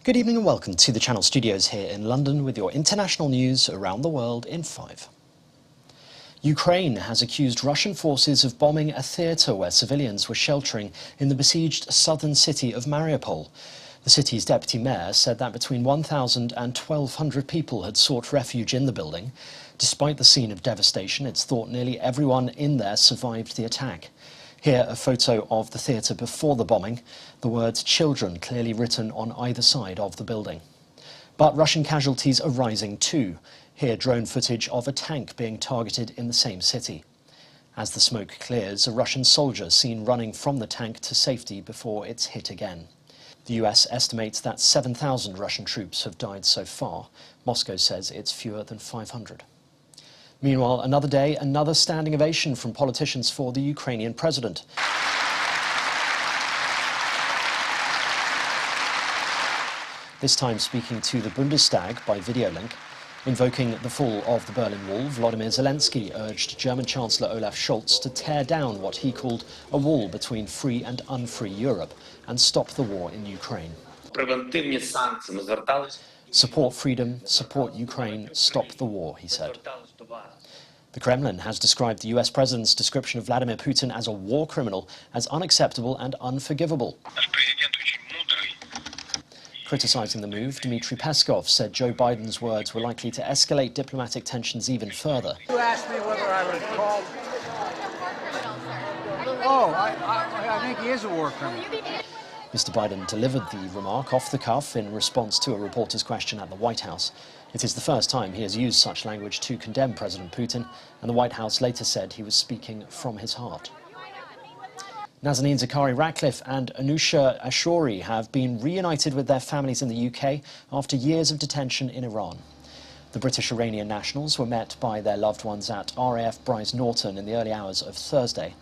Good evening and welcome to the Channel Studios here in London with your international news around the world in 5. Ukraine has accused Russian forces of bombing a theatre where civilians were sheltering in the besieged southern city of Mariupol. The city's deputy mayor said that between 1,000 and 1,200 people had sought refuge in the building. Despite the scene of devastation, it's thought nearly everyone in there survived the attack. Here, a photo of the theatre before the bombing, the words children clearly written on either side of the building. But Russian casualties are rising too. Here, drone footage of a tank being targeted in the same city. As the smoke clears, a Russian soldier seen running from the tank to safety before it's hit again. The US estimates that 7,000 Russian troops have died so far. Moscow says it's fewer than 500. Meanwhile, another day, another standing ovation from politicians for the Ukrainian president. This time speaking to the Bundestag by video link. Invoking the fall of the Berlin Wall, Vladimir Zelensky urged German Chancellor Olaf Scholz to tear down what he called a wall between free and unfree Europe and stop the war in Ukraine. Support freedom, support Ukraine, stop the war, he said. The Kremlin has described the US president's description of Vladimir Putin as a war criminal as unacceptable and unforgivable. Criticising the move, Dmitry Peskov said Joe Biden's words were likely to escalate diplomatic tensions even further. You asked me whether I was called... Oh, I think he is a war criminal. Mr. Biden delivered the remark off the cuff in response to a reporter's question at the White House. It is the first time he has used such language to condemn President Putin, and the White House later said he was speaking from his heart. Nazanin Zaghari-Ratcliffe and Anousheh Ashouri have been reunited with their families in the UK after years of detention in Iran. The British-Iranian nationals were met by their loved ones at RAF Brize Norton in the early hours of Thursday.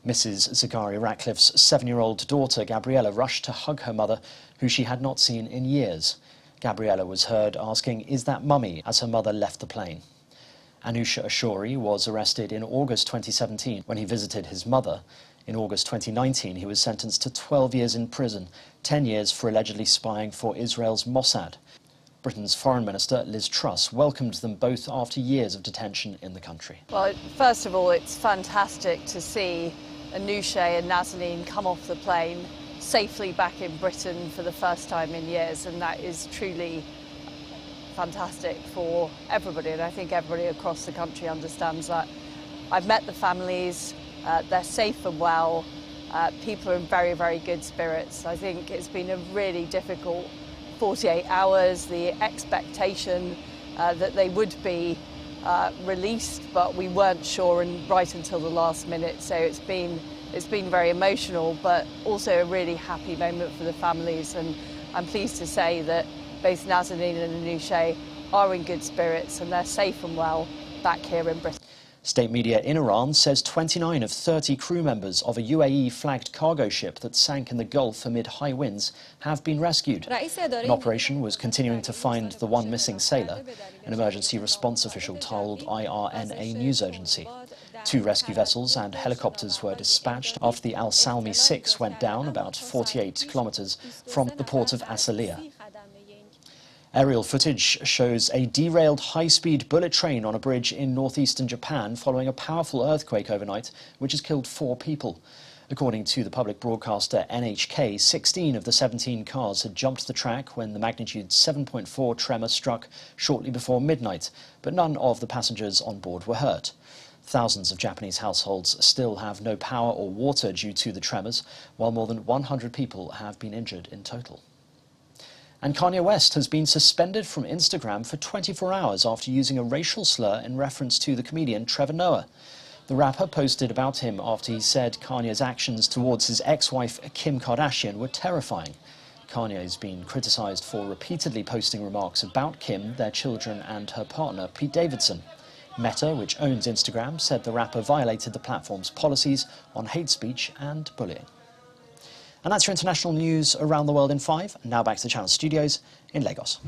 Mrs. Zaghari-Ratcliffe's 7-year-old daughter, Gabriella, rushed to hug her mother, who she had not seen in years. Gabriella was heard asking, "Is that mummy?" as her mother left the plane. Anousheh Ashouri was arrested in August 2017 when he visited his mother. In August 2019, he was sentenced to 12 years in prison, 10 years for allegedly spying for Israel's Mossad. Britain's Foreign Minister, Liz Truss, welcomed them both after years of detention in the country. Well, first of all, it's fantastic to see Anousheh and Nazanin come off the plane safely back in Britain for the first time in years, and that is truly fantastic for everybody, and I think everybody across the country understands that. I've met the families, they're safe and well, people are in very, very good spirits. I think it's been a really difficult 48 hours, the expectation that they would be released, but we weren't sure and right until the last minute, so it's been very emotional, but also a really happy moment for the families, and I'm pleased to say that both Nazanin and Anousheh are in good spirits and they're safe and well back here in Britain. State media in Iran says 29 of 30 crew members of a UAE-flagged cargo ship that sank in the Gulf amid high winds have been rescued. An operation was continuing to find the one missing sailor, an emergency response official told IRNA news agency. 2 rescue vessels and helicopters were dispatched after the Al Salmi 6 went down about 48 kilometers from the port of Asalia. Aerial footage shows a derailed high-speed bullet train on a bridge in northeastern Japan following a powerful earthquake overnight, which has killed 4 people. According to the public broadcaster NHK, 16 of the 17 cars had jumped the track when the magnitude 7.4 tremor struck shortly before midnight, but none of the passengers on board were hurt. Thousands of Japanese households still have no power or water due to the tremors, while more than 100 people have been injured in total. And Kanye West has been suspended from Instagram for 24 hours after using a racial slur in reference to the comedian Trevor Noah. The rapper posted about him after he said Kanye's actions towards his ex-wife Kim Kardashian were terrifying. Kanye has been criticised for repeatedly posting remarks about Kim, their children and her partner Pete Davidson. Meta, which owns Instagram, said the rapper violated the platform's policies on hate speech and bullying. And that's your international news around the world in 5. Now back to the Channel Studios in Lagos.